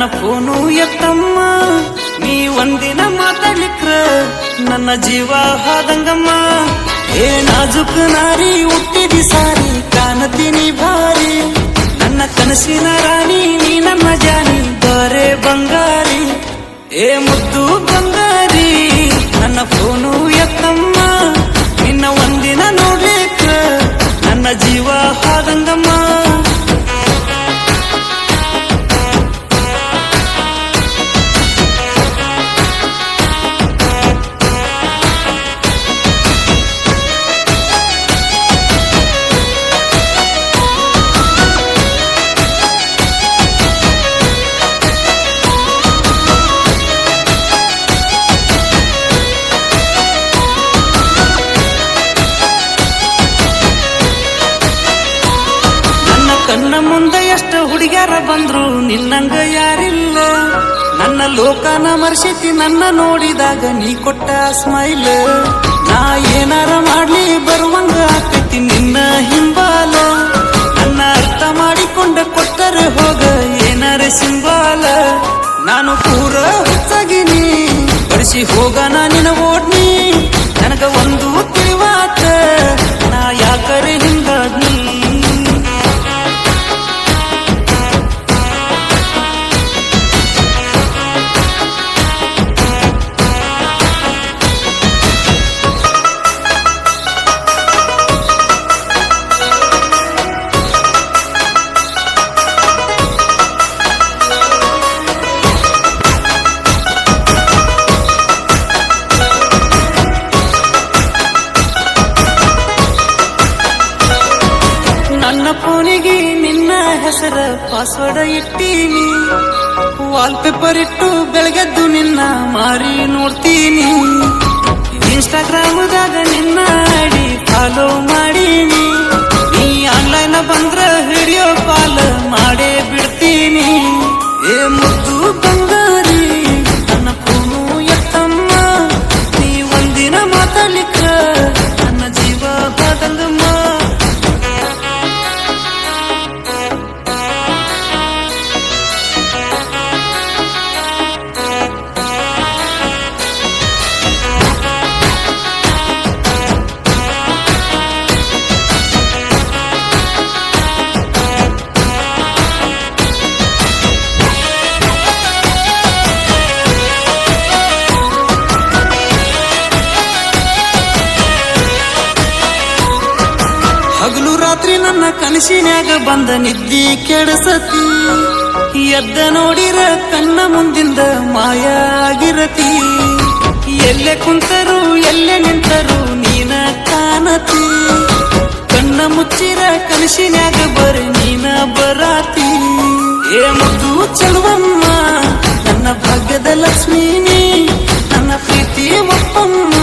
ನನ್ನ ಫೋನು ಎತ್ತಮ್ಮ ನೀ ಒಂದಿನ ಮಾತಾಡ್ಲಿಕ್ರ ನನ್ನ ಜೀವ ಹಾದಂಗಮ್ಮ ಏ ನಾಜುಕ್ ನಾರಿ ಹುಟ್ಟಿದಿ ಸಾರಿ ಕಾಣತೀನಿ ಭಾರಿ ನನ್ನ ಕನಸಿನ ರಾಣಿ ನೀ ನನ್ನ ಜಾನಿ ಬರೇ ಬಂಗಾರಿ ಏ ಮುದ್ದು ಬಂಗಾರಿ ನನ್ನ ಫೋನು ಎತ್ತಮ್ಮ ನಿನ್ನ ಒಂದಿನ ನೋಡ್ಲಿಕ್ಕ ನನ್ನ ಜೀವ ಹಾದಂಗಮ್ಮ ಕಣ್ಣ ಮುಂದೆ ಎಷ್ಟು ಹುಡುಗ್ಯಾರ ಬಂದ್ರು ನಿನ್ನಂಗ ಯಾರಿಲ್ಲ ನನ್ನ ಲೋಕನ ಮರ್ಸಿತಿ ನನ್ನ ನೋಡಿದಾಗ ನೀ ಕೊಟ್ಟ ಸ್ಮೈಲ್ ನಾ ಏನಾರ ಮಾಡ್ಲಿ ಬರುವಂಗ ಆಗ್ತೈತಿ ನಿನ್ನ ಹಿಂಬಾಲ ನನ್ನ ಅರ್ಥ ಮಾಡಿಕೊಂಡ ಕೊಟ್ಟರೆ ಹೋಗ ಏನಾರ ಸಿಂಬಾಲ ನಾನು ಪೂರ ಹುಚ್ಚಾಗಿನಿ ಬಡಿಸಿ ಹೋಗನ ನಿನ್ನ ಓಡ್ನಿ ನನಗ ಒಂದು ತಿಳಿವಾತ ನಾ ಯಾಕರೆ ಹಿಂಗಾದ್ನಿ ನನ್ನ ಫೋನಿಗೆ ನಿನ್ನ ಹೆಸರ ಪಾಸ್ವರ್ಡ್ ಇಟ್ಟೀನಿ ವಾಲ್ಪೇಪರ್ ಇಟ್ಟು ಬೆಳಗೆದ್ದು ನಿನ್ನ ಮಾರಿ ನೋಡ್ತೀನಿ ಇನ್ಸ್ಟಾಗ್ರಾಮದಾಗ ನಿನ್ನ ಐಡಿ ಫಾಲೋ ಮಾಡೀನಿ ನೀ ಆನ್ಲೈನ್ ಬಂದ್ರ ವಿಡಿಯೋ ಕಾಲ್ ಮಾಡೇ ಬಿಡ್ತೀನಿ ಏ ಮುದ್ದು ಬಂಗಾರಿ ನನ್ನ ಫೋನು ಎತ್ತಮ್ಮ ನೀ ಒಂದಿನ ಮಾತಾಡ್ಲಿಕ್ಕ ನನ್ನ ಜೀವ ಬಾದಂಗಮ್ಮ ಹಗಲು ರಾತ್ರಿ ನನ್ನ ಕನಸಿನ್ಯಾಗ ಬಂದ ನಿದ್ದಿ ಕೆಡಸತಿ ಎದ್ದ ನೋಡಿರ ಕಣ್ಣ ಮುಂದಿಂದ ಮಾಯ ಆಗಿರತಿ ಎಲ್ಲೆ ಕುಂತರು ಎಲ್ಲೆ ನಿಂತರು ನೀನ ಕಾಣತಿ ಕಣ್ಣ ಮುಚ್ಚಿರ ಕನಸಿನ್ಯಾಗ ಬರೀ ನೀನ ಬರಾತಿ ಏ ಮುದ್ದು ಚೆಲುವಮ್ಮ ನನ್ನ ಭಾಗ್ಯದ ಲಕ್ಷ್ಮೀನಿ ನನ್ನ ಪ್ರೀತಿ ಒಪ್ಪಮ್ಮ